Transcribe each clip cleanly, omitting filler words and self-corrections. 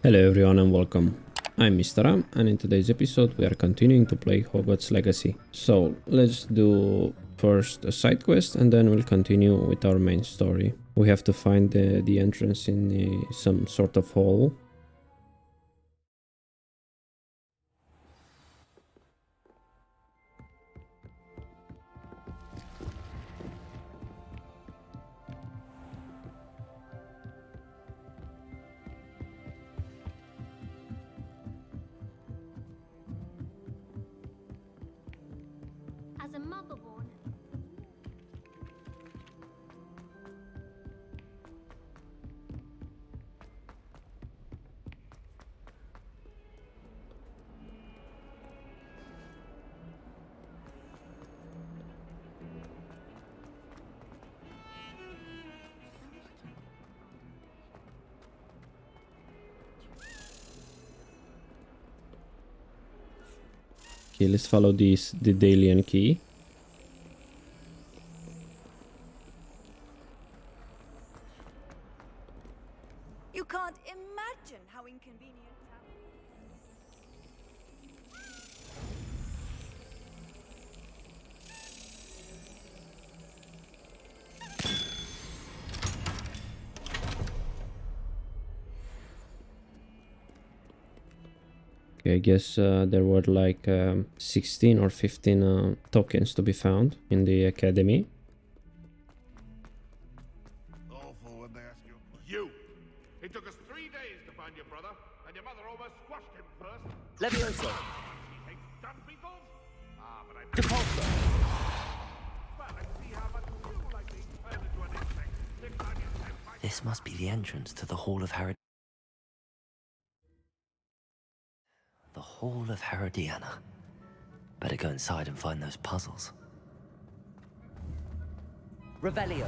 Hello everyone and welcome. I'm Mr. Ram and in today's episode we are continuing to play Hogwarts Legacy. So let's do first a side quest and then we'll continue with our main story. We have to find the entrance in some sort of hall. As a motherborn, Okay, let's follow the Dalian key. You can't imagine how inconvenient. Okay, I guess there were like 16 or 15 tokens to be found in the academy. Awful when they ask you. You! It took us 3 days to find your brother, and your mother almost squashed him first. Levioso! She hates dung beetles? Ah, but I... Depulso! Well, I see how much you like being turned into an insect. Next time you send my... This must be the entrance to the Hall of Herod... The Hall of Herodiana. Better go inside and find those puzzles. Revelio!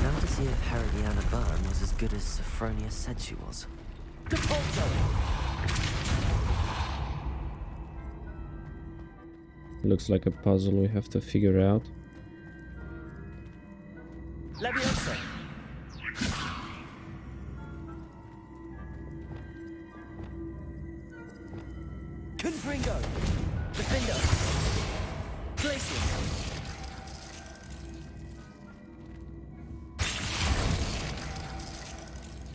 Now to see if Herodiana Byrne was as good as Sophronia said she was. Depulso! Looks like a puzzle we have to figure out. Levioso! Confringo! Defendo! Glacius!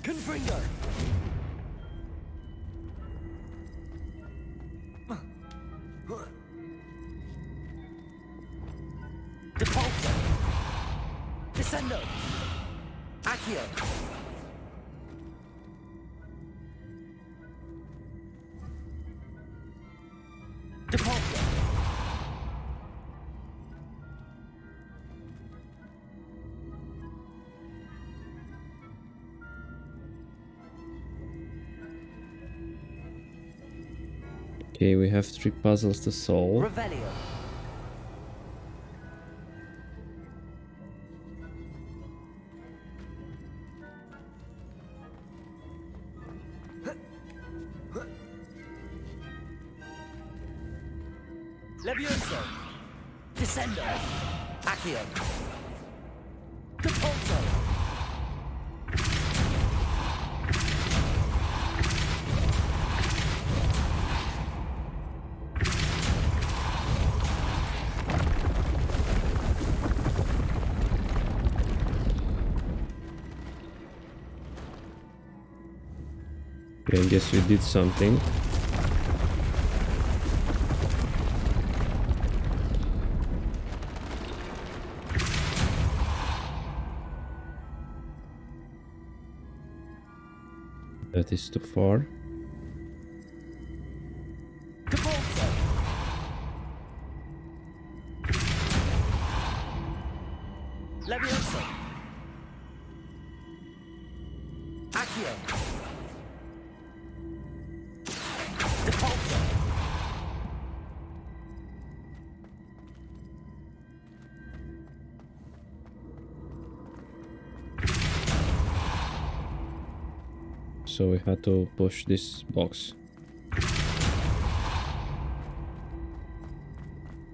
Confringo! Depulso! Descendo! Accio! Depulso! Okay, we have 3 puzzles to solve. Revelio! Levioso! Descendo! Accio! Depulso! Okay, I guess we did something. That is too far. Depulso! Levioso! Accio! Depulso! So we had to push this box.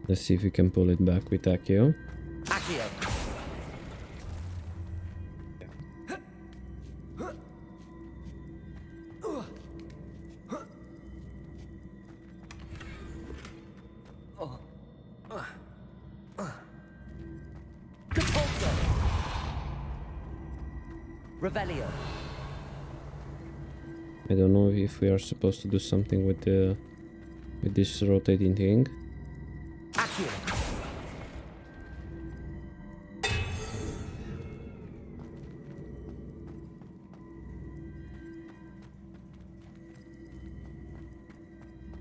Let's see if we can pull it back with Accio. Accio! Revelio. I don't know if we are supposed to do something with the this rotating thing. Accio.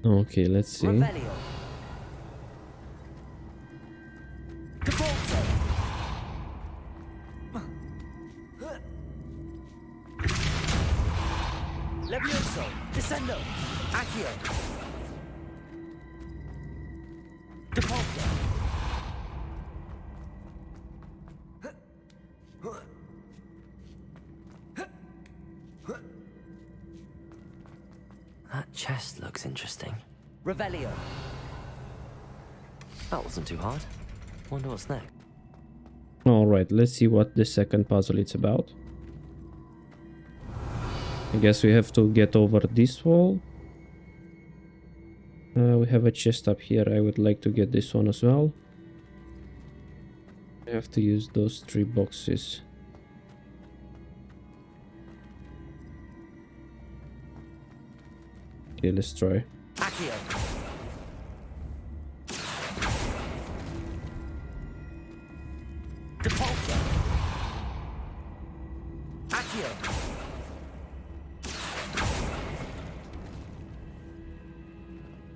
Okay, let's see. Revelio. Devolso. Levioso. Descendo. Accio. Devolso. That chest looks interesting. Revelio. That wasn't too hard. Wonder what's next. Alright, let's see what the second puzzle is about. I guess we have to get over this wall. We have a chest up here. I would like to get this one as well. I have to use those 3 boxes. Okay, let's try. Accio. Depulso. Accio.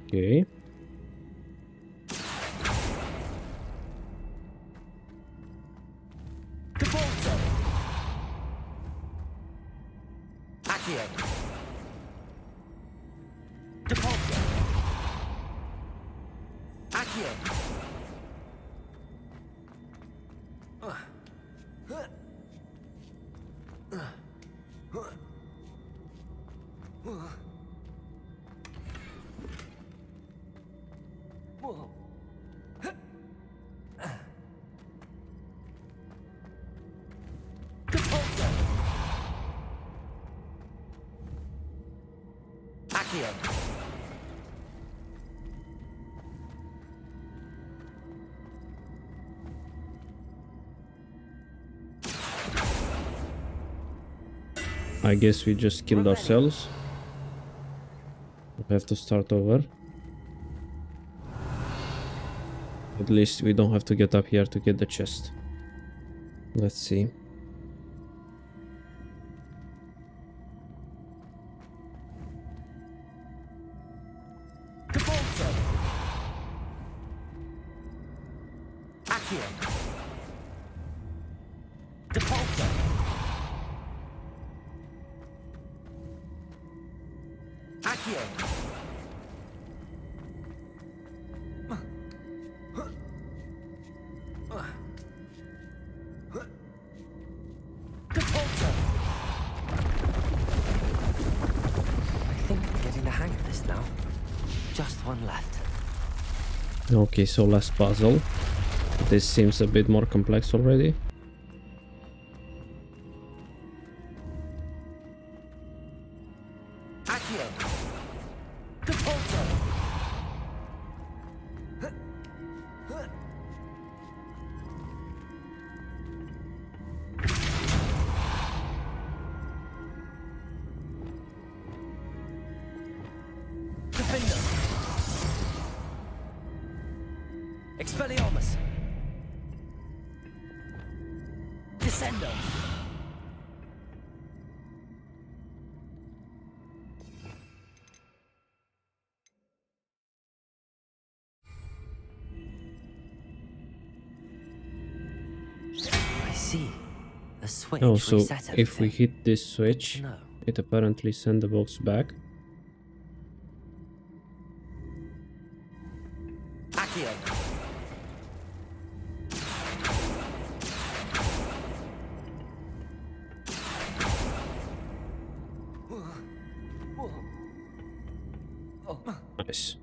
Okay. Depulso. Accio. Depulso. Accio. Whoa. Depulso. Accio. I guess we just killed ourselves. We have to start over. At least we don't have to get up here to get the chest. Let's see. Depulso. Accio. Depulso. Accio. Depulso. I think I'm getting the hang of this now. Just one left. Okay, so last puzzle. This seems a bit more complex already. Accio. Depulso. Defender. Expelliarmus. Descendo. I see. The switch Oh, so reset if we everything. hit this switch, No. it apparently sends the box back. Accio. Nice.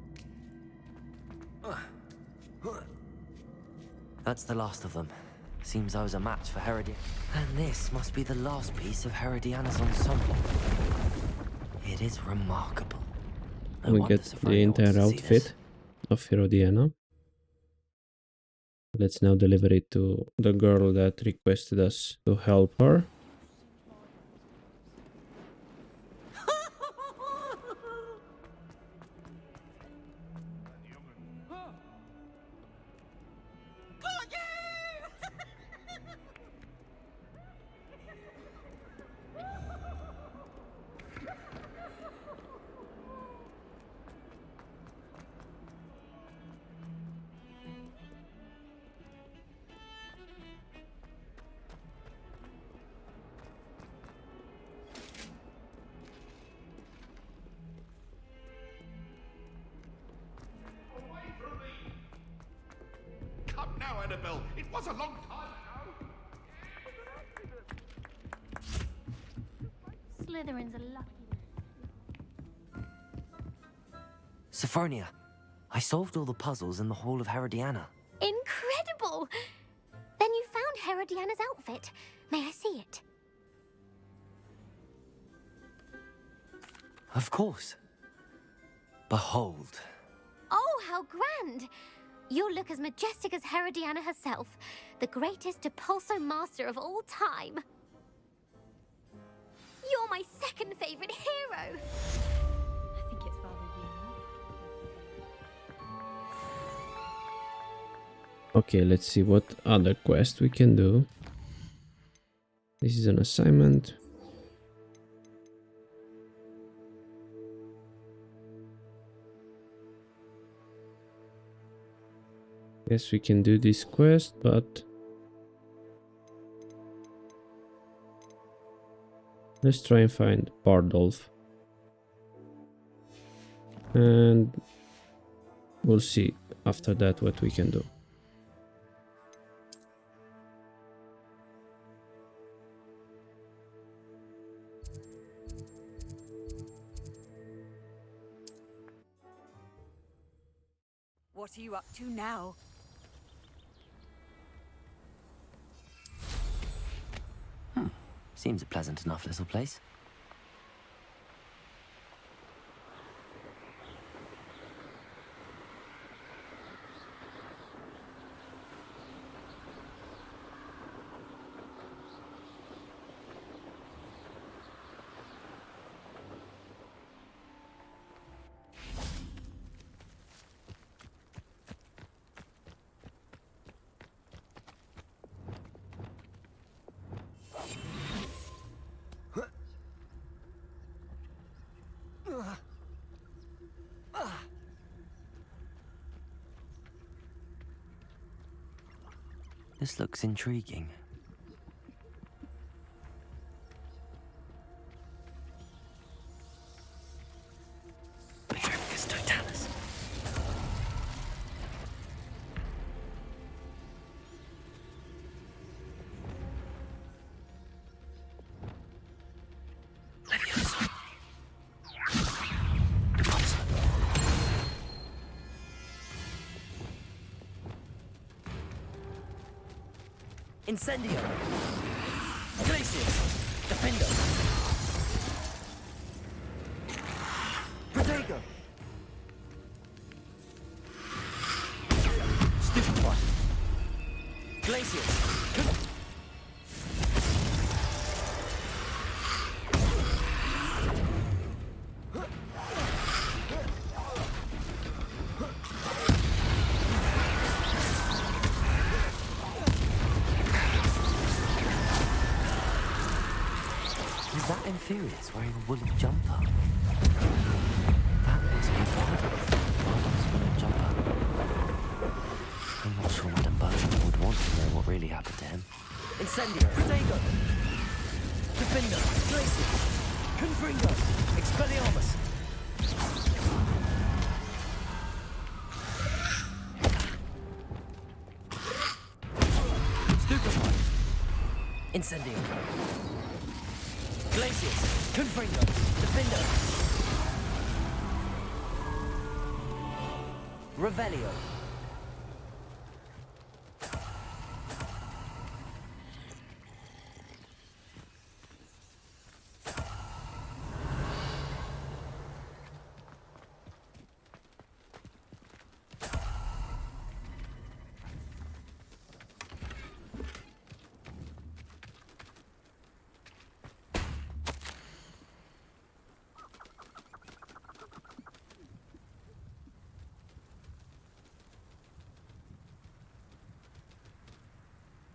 That's the last of them. Seems I was a match for Herodiana. And this must be the last piece of Herodiana's ensemble. It is remarkable. No We wonder get the Sophronia wants entire to see this. outfit of Herodiana. Let's now deliver it to the girl that requested us to help her. Annabelle. It was a long time ago. Slytherins are lucky. Sophronia, I solved all the puzzles in the Hall of Herodiana. Incredible! Then you found Herodiana's outfit. May I see it? Of course. Behold. Oh, how grand! You'll look as majestic as Herodiana herself, the greatest Depulso master of all time. You're my second favorite hero! I think it's rather unique. Okay, let's see what other quest we can do. This is an assignment. Yes, we can do this quest, but let's try and find Bardolph. And we'll see after that what we can do. What are you up to now? Seems a pleasant enough little place. This looks intriguing. Petrificus totalis. Leviosa. Depulso. Incendio! Glacius! Defender! Protego! Stupefy! Glacius! Is that Infurious wearing a woolly jumper? That must be Bardolph. Bardolph's woolen jumper. I'm not sure Madame Bardolph would want to know what really happened to him. Incendio! Protego! Defender! Glacius! Confringo! Expelliarmus! Stupefy! Incendio! Glacius! Confringo! Defender! Revelio!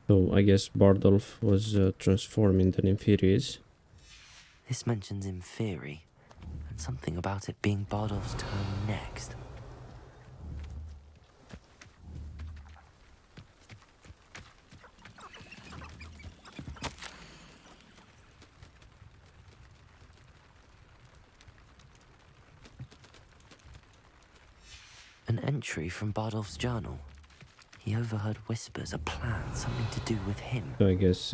So I guess Bardolph was transformed into an Infurious. This mentions Inferi, and something about it being Bardolph's turn next. An entry from Bardolph's journal. He overheard whispers, a plan, something to do with him. So I guess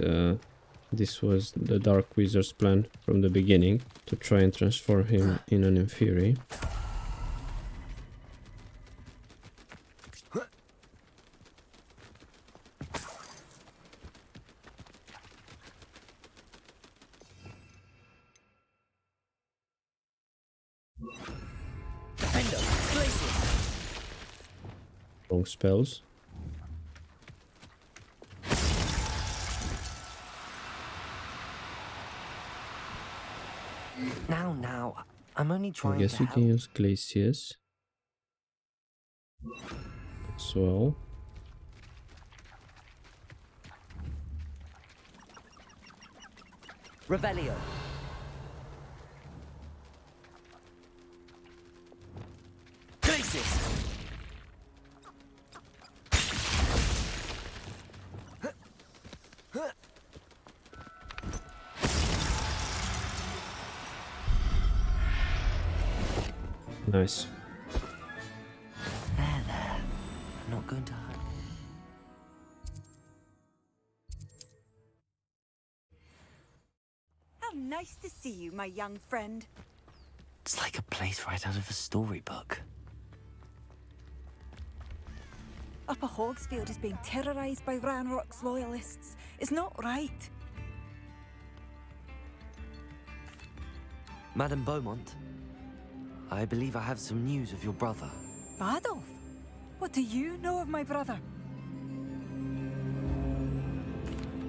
this was the Dark Wizard's plan from the beginning, to try and transform him in an Inferi. Wrong spells. Now, I'm only I trying guess to we help. can use Glacius as well. Revelio. Glacis. Nice. There. I'm not going to hurt. How nice to see you, my young friend. It's like a place right out of a storybook. Upper Hogsfield is being terrorized by Ranrock's loyalists. It's not right. Madame Beaumont, I believe I have some news of your brother. Badolf? What do you know of my brother?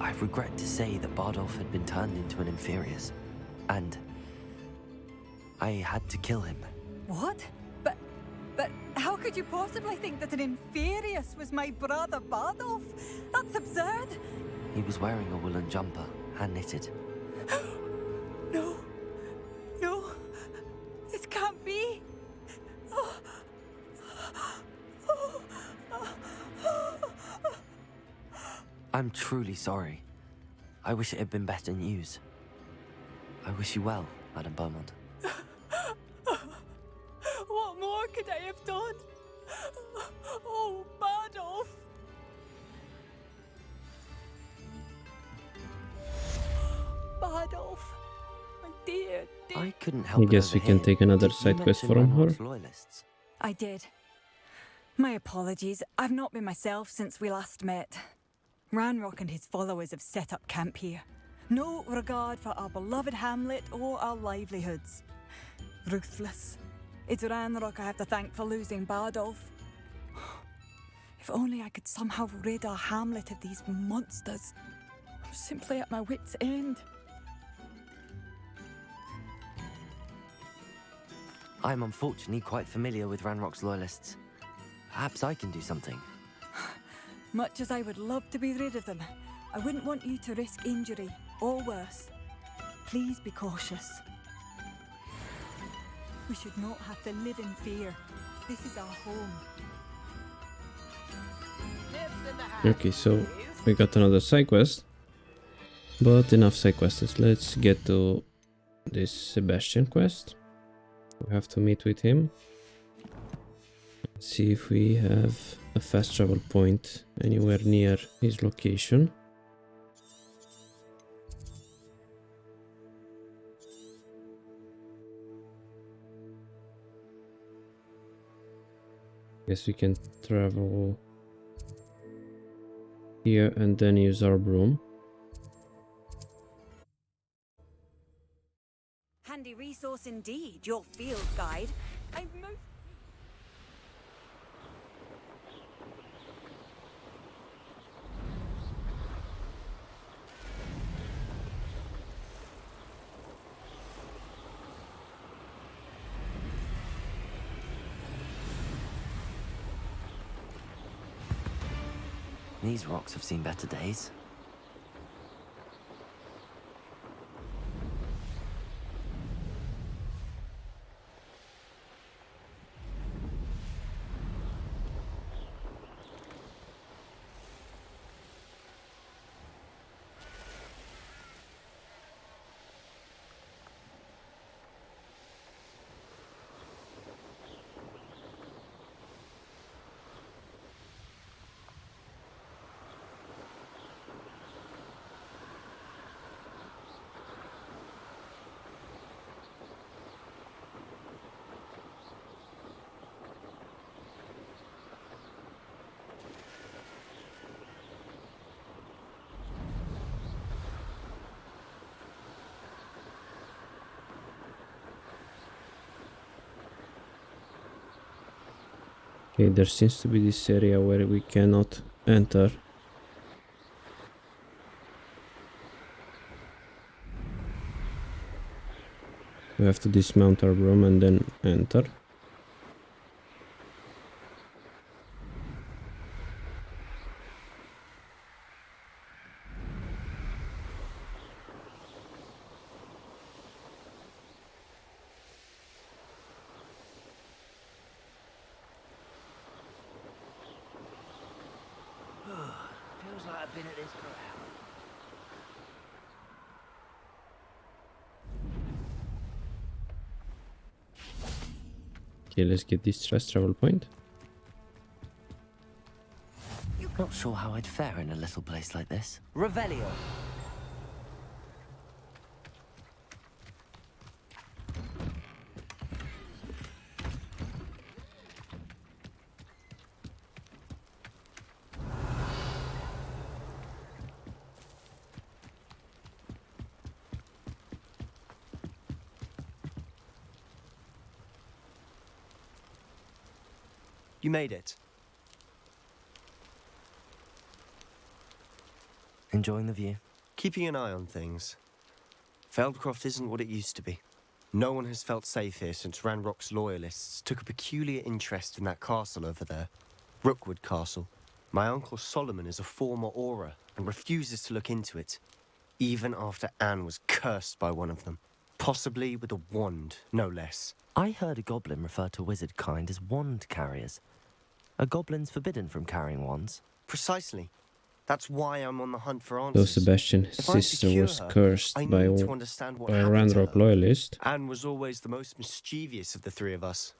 I regret to say that Bardolph had been turned into an Inferius, and I had to kill him. What? But how could you possibly think that an Inferius was my brother Badolf? That's absurd. He was wearing a woolen jumper, hand-knitted. No. This can't be. I'm truly sorry. I wish it had been better news. I wish you well, Madame Beaumont. What more could I have done? Oh, Badolf. Badolf. My dear. I couldn't help I but guess we can overhear. take another Did you side quest mention from her. Ranrock's loyalists? I did. My apologies. I've not been myself since we last met. Ranrock and his followers have set up camp here. No regard for our beloved hamlet or our livelihoods. Ruthless. It's Ranrock I have to thank for losing Bardolph. If only I could somehow rid our hamlet of these monsters. I'm simply at my wit's end. I'm unfortunately quite familiar with Ranrock's loyalists. Perhaps I can do something. Much as I would love to be rid of them, I wouldn't want you to risk injury, or worse. Please be cautious. We should not have to live in fear. This is our home. Okay, so we got another side quest. But enough side quests. Let's get to this Sebastian quest. We have to meet with him. See if we have a fast travel point anywhere near his location. Guess we can travel here and then use our broom. Handy resource indeed, your field guide. I've most... These rocks have seen better days. Okay, there seems to be this area where we cannot enter. We have to dismount our broom and then enter. Feels like I've been at this for hours. Okay, let's get this stress travel point. Not sure how I'd fare in a little place like this. Revelio. You made it. Enjoying the view? Keeping an eye on things. Feldcroft isn't what it used to be. No one has felt safe here since Ranrock's loyalists took a peculiar interest in that castle over there. Rookwood Castle. My uncle Solomon is a former Auror and refuses to look into it, even after Anne was cursed by one of them. Possibly with a wand, no less. I heard a goblin refer to wizard kind as wand carriers. Are goblins forbidden from carrying wands? Precisely. That's why I'm on the hunt for So answers. Sebastian's If I'm to sister cure was her, cursed I by need a to understand what happened to Ranrock her. loyalist. Anne was always the most mischievous of the three of us.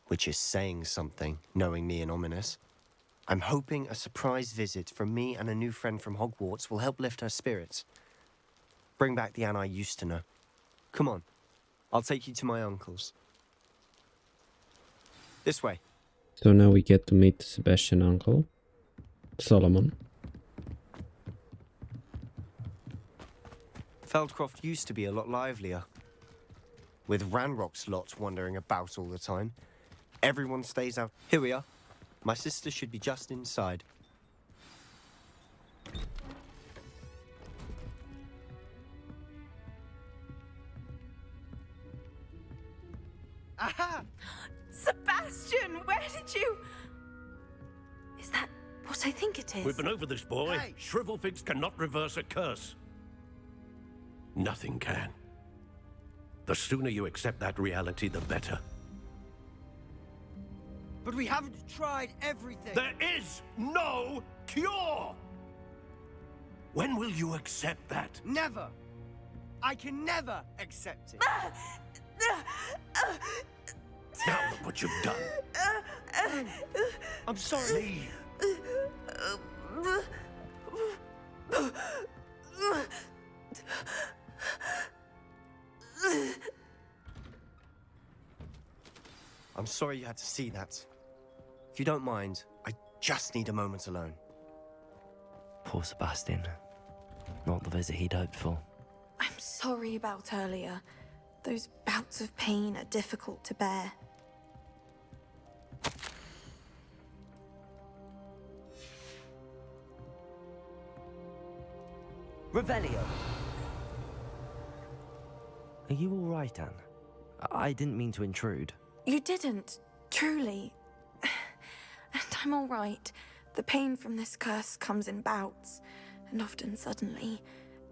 Which is saying something, knowing me and ominous. I'm hoping a surprise visit from me and a new friend from Hogwarts will help lift her spirits. Bring back the Anne I used to know. Come on, I'll take you to my uncle's. This way. So now we get to meet Sebastian's uncle, Solomon. Feldcroft used to be a lot livelier. With Ranrock's lot wandering about all the time. Everyone stays out. Here we are. My sister should be just inside. Aha! Sebastian, where did you... Is that what I think it is? We've been over this, boy. Hey. Shrivelfigs cannot reverse a curse. Nothing can. The sooner you accept that reality, the better. But we haven't tried everything. There is no cure! When will you accept that? Never. I can never accept it. Now look what you've done. I'm sorry. Leave. I'm sorry you had to see that. If you don't mind, I just need a moment alone. Poor Sebastian. Not the visit he'd hoped for. I'm sorry about earlier. Those bouts of pain are difficult to bear. Revelio. Are you all right, Anne? I didn't mean to intrude. You didn't, truly. And I'm all right. The pain from this curse comes in bouts, and often suddenly.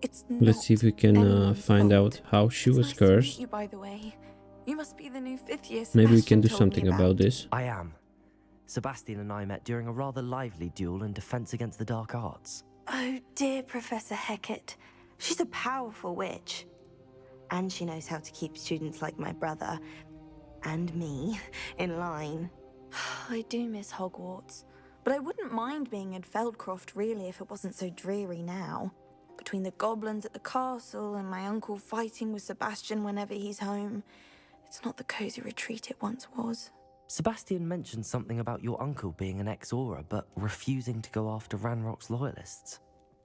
It's Let's see if we can find out how she was nice to meet cursed. you, by the way. You must be the new fifth year Maybe we Sebastian can do told me something about this. I am. Sebastian and I met during a rather lively duel in defense against the dark arts. Oh, dear Professor Hecat. She's a powerful witch. And she knows how to keep students like my brother and me in line. I do miss Hogwarts, but I wouldn't mind being in Feldcroft really if it wasn't so dreary now. Between the goblins at the castle and my uncle fighting with Sebastian whenever he's home, it's not the cozy retreat it once was. Sebastian mentioned something about your uncle being an ex-Auror, but refusing to go after Ranrock's loyalists.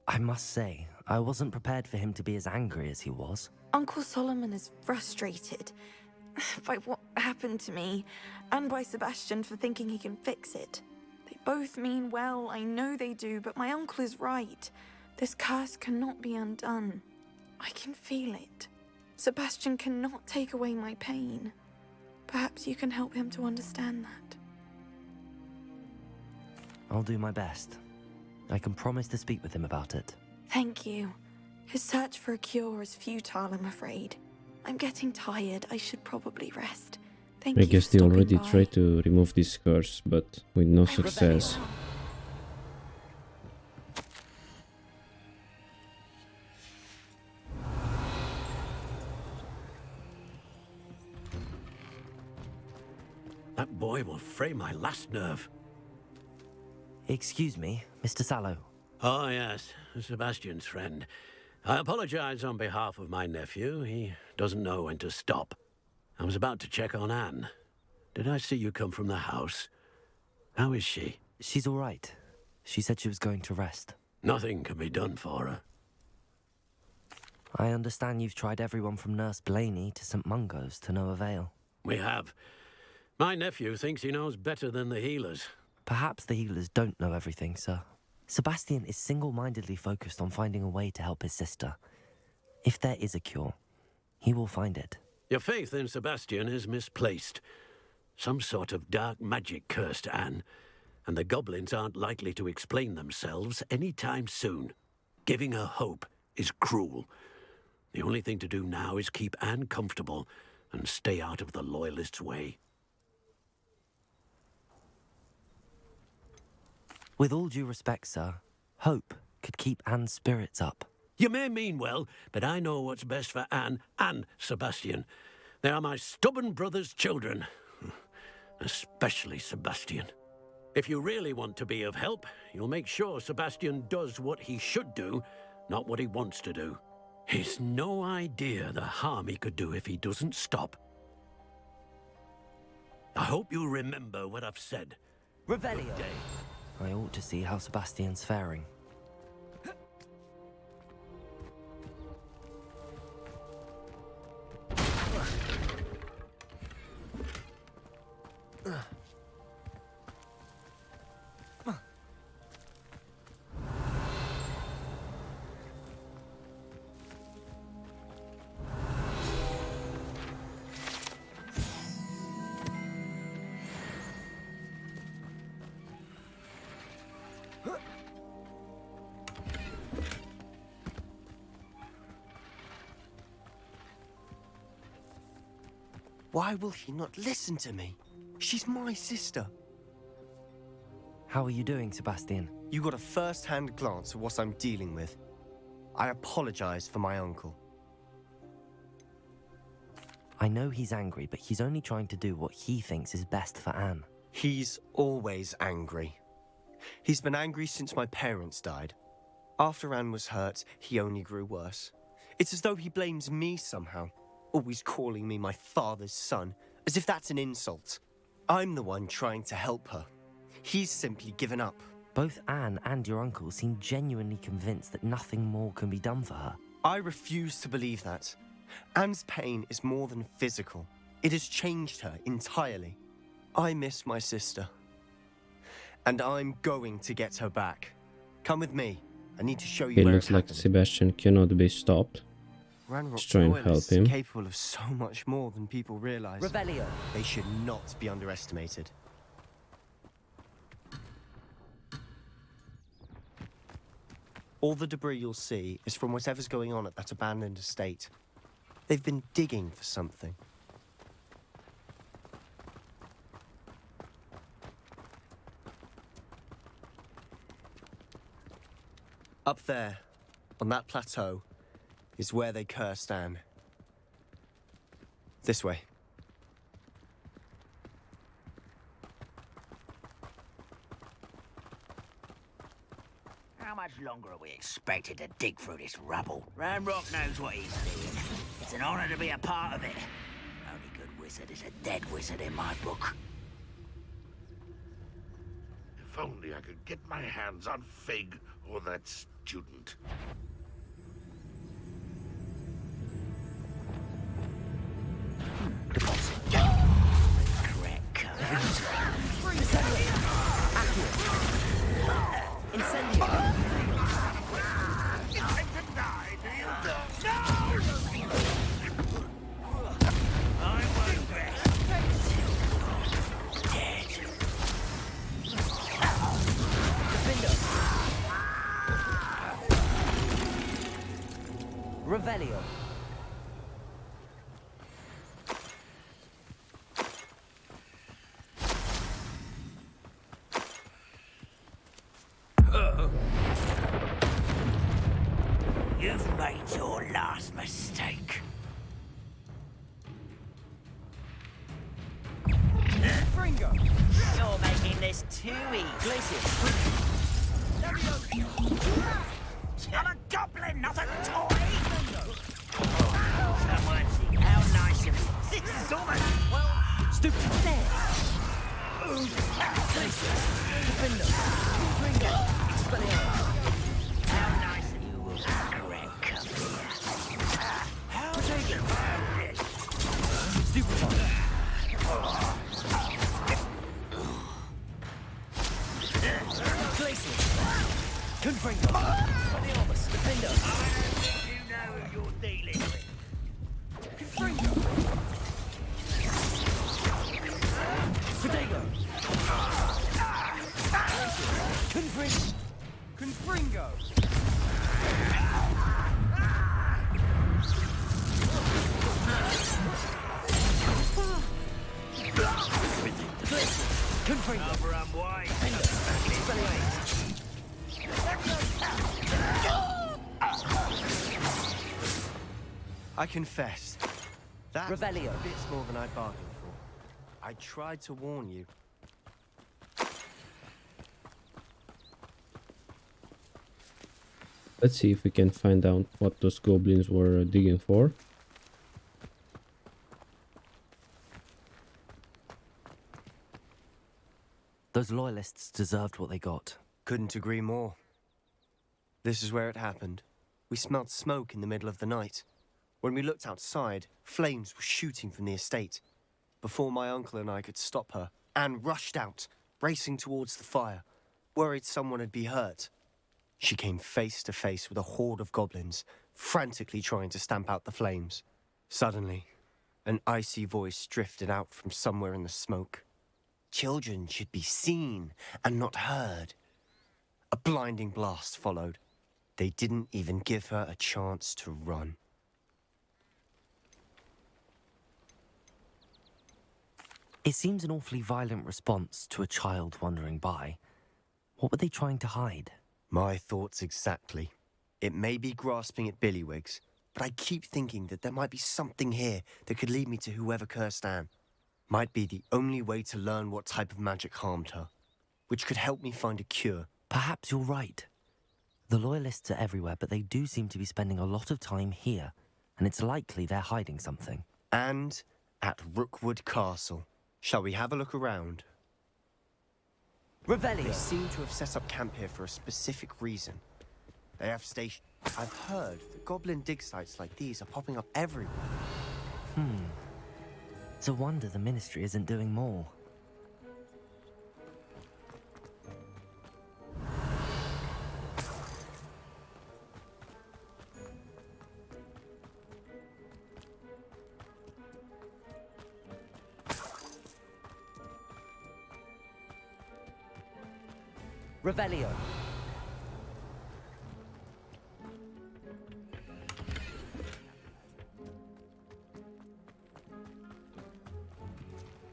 I must say, I wasn't prepared for him to be as angry as he was. Uncle Solomon is frustrated. by what happened to me, and by Sebastian for thinking he can fix it. They both mean well, I know they do, but my uncle is right. This curse cannot be undone. I can feel it. Sebastian cannot take away my pain. Perhaps you can help him to understand that. I'll do my best. I can promise to speak with him about it. Thank you. His search for a cure is futile, I'm afraid. I'm getting tired. I should probably rest. Thank I you guess for they stopping already by. tried to remove this curse, but with no success. That boy will fray my last nerve. Excuse me, Mr. Sallow. Oh, yes, Sebastian's friend. I apologize on behalf of my nephew. He doesn't know when to stop. I was about to check on Anne. Did I see you come from the house? How is she? She's all right. She said she was going to rest. Nothing can be done for her. I understand you've tried everyone from Nurse Blaney to St. Mungo's to no avail. We have. My nephew thinks he knows better than the healers. Perhaps the healers don't know everything, sir. Sebastian is single-mindedly focused on finding a way to help his sister. If there is a cure, he will find it. Your faith in Sebastian is misplaced. Some sort of dark magic cursed Anne, and the goblins aren't likely to explain themselves any time soon. Giving her hope is cruel. The only thing to do now is keep Anne comfortable and stay out of the Loyalists' way. With all due respect, sir, hope could keep Anne's spirits up. You may mean well, but I know what's best for Anne and Sebastian. They are my stubborn brother's children. Especially Sebastian. If you really want to be of help, you'll make sure Sebastian does what he should do, not what he wants to do. He's no idea the harm he could do if he doesn't stop. I hope you remember what I've said. Revelio. I ought to see how Sebastian's faring. Why will he not listen to me? She's my sister. How are you doing, Sebastian? You got a first-hand glance at what I'm dealing with. I apologize for my uncle. I know he's angry, but he's only trying to do what he thinks is best for Anne. He's always angry. He's been angry since my parents died. After Anne was hurt, he only grew worse. It's as though he blames me somehow, always calling me my father's son, as if that's an insult. I'm the one trying to help her. He's simply given up. Both Anne and your uncle seem genuinely convinced that nothing more can be done for her. I refuse to believe that. Anne's pain is more than physical. It has changed her entirely. I miss my sister. And I'm going to get her back. Come with me. I need to show you It where looks it like happened. Sebastian cannot be stopped. Ranrock's try and help loyalists him. are capable of so much more than people realize. Revelio. They should not be underestimated. All the debris you'll see is from whatever's going on at that abandoned estate. They've been digging for something. Up there, on that plateau, is where they cursed Anne. This way. How much longer are we expected to dig through this rubble? Ranrock knows what he's doing. It's an honor to be a part of it. Only good wizard is a dead wizard in my book. If only I could get my hands on Fig or that student. Deposit. Correct. Incendio. Time to die, do you? No! I won't rest. Dead. Revelio. You've made your last mistake. Fringo! You're making this too easy. I'm a goblin, not a toy! Someone see how nice of you. This is almost, well, Stupid. there. How nice of you will be correct, come here. How take it? Confringo. Enormous. Defender. You know who you're dealing with. Protego. Confringo! Confringo. Over unwise. I confess, that was Revelio. a bit more than I bargained for. I tried to warn you. Let's see if we can find out what those goblins were digging for. Those loyalists deserved what they got. Couldn't agree more. This is where it happened. We smelled smoke in the middle of the night. When we looked outside, flames were shooting from the estate. Before my uncle and I could stop her, Anne rushed out, racing towards the fire, worried someone had been hurt. She came face to face with a horde of goblins, frantically trying to stamp out the flames. Suddenly, an icy voice drifted out from somewhere in the smoke. Children should be seen and not heard. A blinding blast followed. They didn't even give her a chance to run. It seems an awfully violent response to a child wandering by. What were they trying to hide? My thoughts exactly. It may be grasping at billywhigs, but I keep thinking that there might be something here that could lead me to whoever cursed Anne. Might be the only way to learn what type of magic harmed her, which could help me find a cure. Perhaps you're right. The loyalists are everywhere, but they do seem to be spending a lot of time here, and it's likely they're hiding something. And at Rookwood Castle. Shall we have a look around? Revelio. They seem to have set up camp here for a specific reason. They have stations. I've heard that goblin dig sites like these are popping up everywhere. It's a wonder the Ministry isn't doing more. Revelio.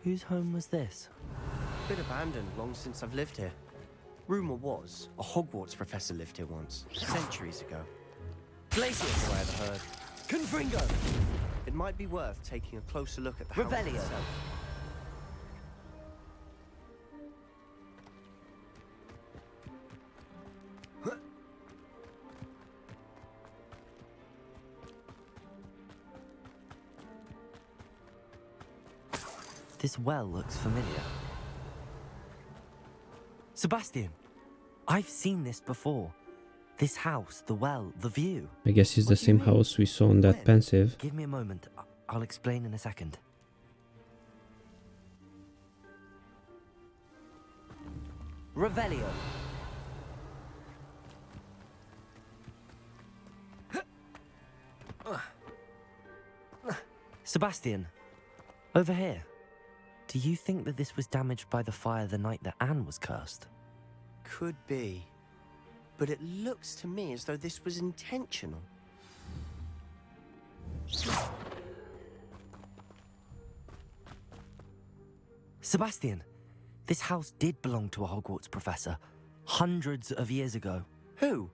Whose home was this? Been abandoned long since I've lived here. Rumor was, a Hogwarts professor lived here once, centuries ago. Glacius. So I had heard. Confringo. It might be worth taking a closer look at the house Revelio. itself. This well looks familiar. Sebastian, I've seen this before. This house, the well, the view. I guess it's the same house we saw on that pensive. Give me a moment. I'll explain in a second. Revelio. Sebastian, over here. Do you think that this was damaged by the fire the night that Anne was cursed? Could be. But it looks to me as though this was intentional. Sebastian, this house did belong to a Hogwarts professor, hundreds of years ago. Who?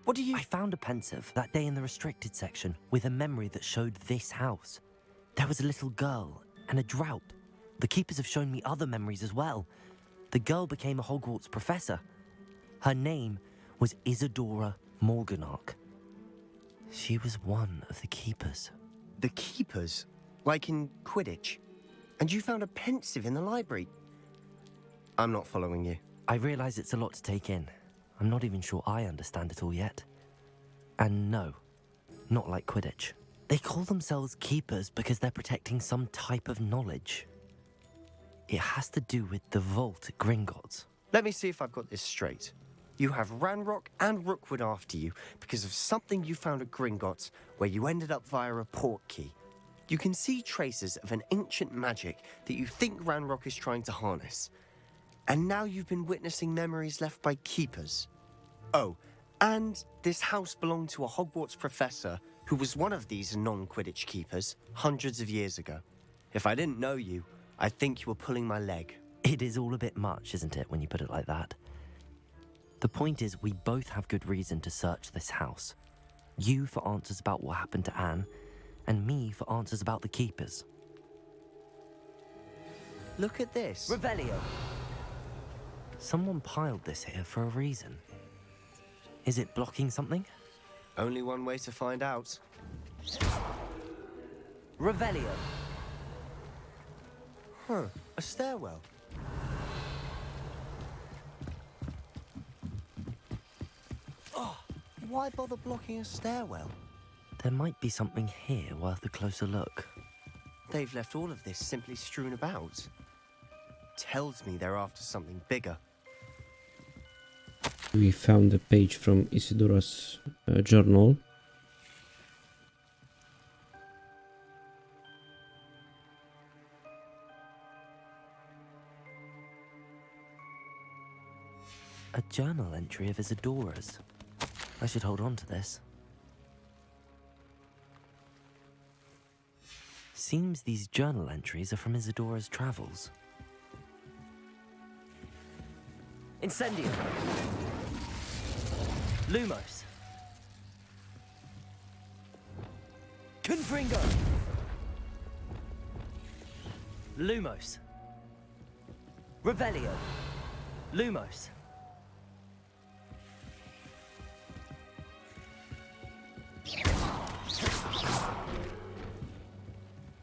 What do you... I found a pensive that day in the restricted section with a memory that showed this house. There was a little girl and a drought. The keepers have shown me other memories as well. The girl became a Hogwarts professor. Her name was Isadora Morganach. She was one of the keepers. The keepers? Like in Quidditch? And you found a pensive in the library? I'm not following you. I realize it's a lot to take in. I'm not even sure I understand it all yet. And no, not like Quidditch. They call themselves keepers because they're protecting some type of knowledge. It has to do with the vault at Gringotts. Let me see if I've got this straight. You have Ranrock and Rookwood after you because of something you found at Gringotts where you ended up via a port key. You can see traces of an ancient magic that you think Ranrock is trying to harness. And now you've been witnessing memories left by keepers. Oh, and this house belonged to a Hogwarts professor who was one of these non-Quidditch keepers hundreds of years ago. If I didn't know you, I'd think you were pulling my leg. It is all a bit much, isn't it, when you put it like that? The point is, we both have good reason to search this house. You for answers about what happened to Anne, and me for answers about the keepers. Look at this. Revelio. Someone piled this here for a reason. Is it blocking something? Only one way to find out. Revelio. Huh, a stairwell. Oh, why bother blocking a stairwell? There might be something here worth a closer look. They've left all of this simply strewn about. Tells me they're after something bigger. We found a page from Isidora's journal. A journal entry of Isidora's. I should hold on to this. Seems these journal entries are from Isidora's travels. Incendio! Lumos! Confringo! Lumos! Revelio! Lumos!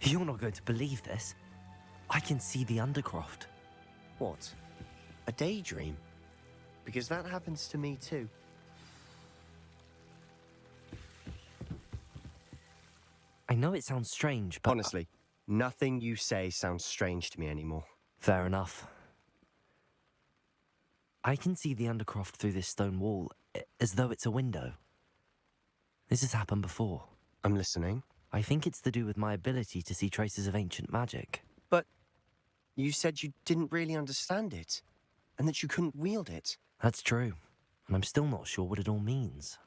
You're not going to believe this. I can see the Undercroft. What? A daydream? Because that happens to me too. I know it sounds strange, but... Honestly, nothing you say sounds strange to me anymore. Fair enough. I can see the Undercroft through this stone wall, as though it's a window. This has happened before. I'm listening. I think it's to do with my ability to see traces of ancient magic. But you said you didn't really understand it, and that you couldn't wield it. That's true, and I'm still not sure what it all means.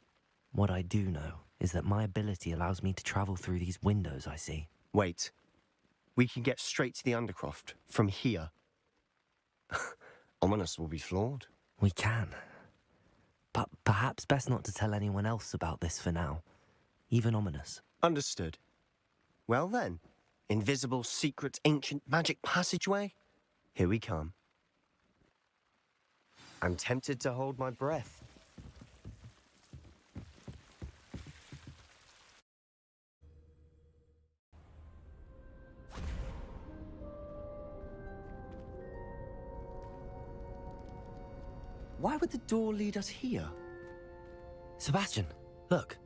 What I do know is that my ability allows me to travel through these windows I see. Wait. We can get straight to the Undercroft from here. Ominous will be flawed. We can. But perhaps best not to tell anyone else about this for now. Even Ominous. Understood. Well then, invisible, secret, ancient magic passageway? Here we come. I'm tempted to hold my breath. Why would the door lead us here? Sebastian, look.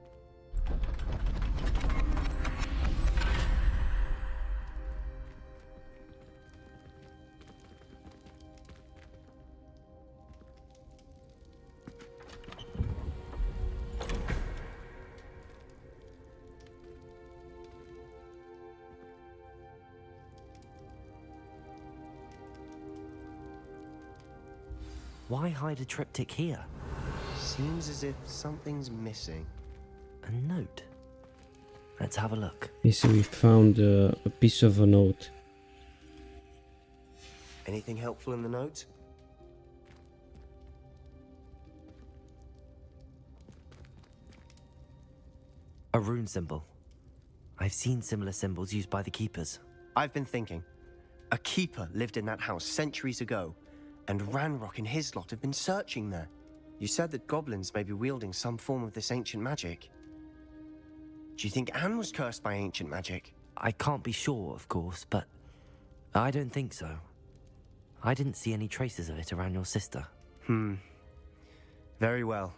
Why hide a triptych here? Seems as if something's missing. A note. Let's have a look. You see, we found a piece of a note. Anything helpful in the note? A rune symbol. I've seen similar symbols used by the keepers. I've been thinking. A keeper lived in that house centuries ago, and Ranrock and his lot have been searching there. You said that goblins may be wielding some form of this ancient magic. Do you think Anne was cursed by ancient magic? I can't be sure, of course, but I don't think so. I didn't see any traces of it around your sister. Very well.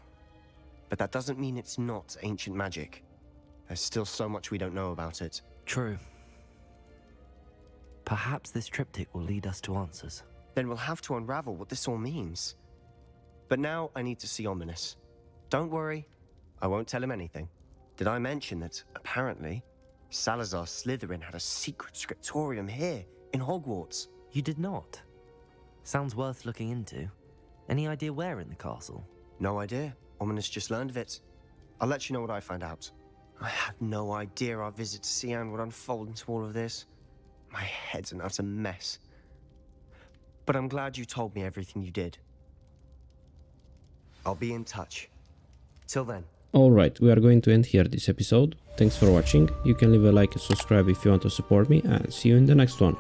But that doesn't mean it's not ancient magic. There's still so much we don't know about it. True. Perhaps this triptych will lead us to answers. Then we'll have to unravel what this all means. But now I need to see Ominous. Don't worry, I won't tell him anything. Did I mention that, apparently, Salazar Slytherin had a secret scriptorium here, in Hogwarts? You did not? Sounds worth looking into. Any idea where in the castle? No idea. Ominous just learned of it. I'll let you know what I find out. I had no idea our visit to Cian would unfold into all of this. My head's an utter mess. But I'm glad you told me everything you did. I'll be in touch. Till then. Alright, we are going to end here this episode. Thanks for watching. You can leave a like and subscribe if you want to support me, and see you in the next one.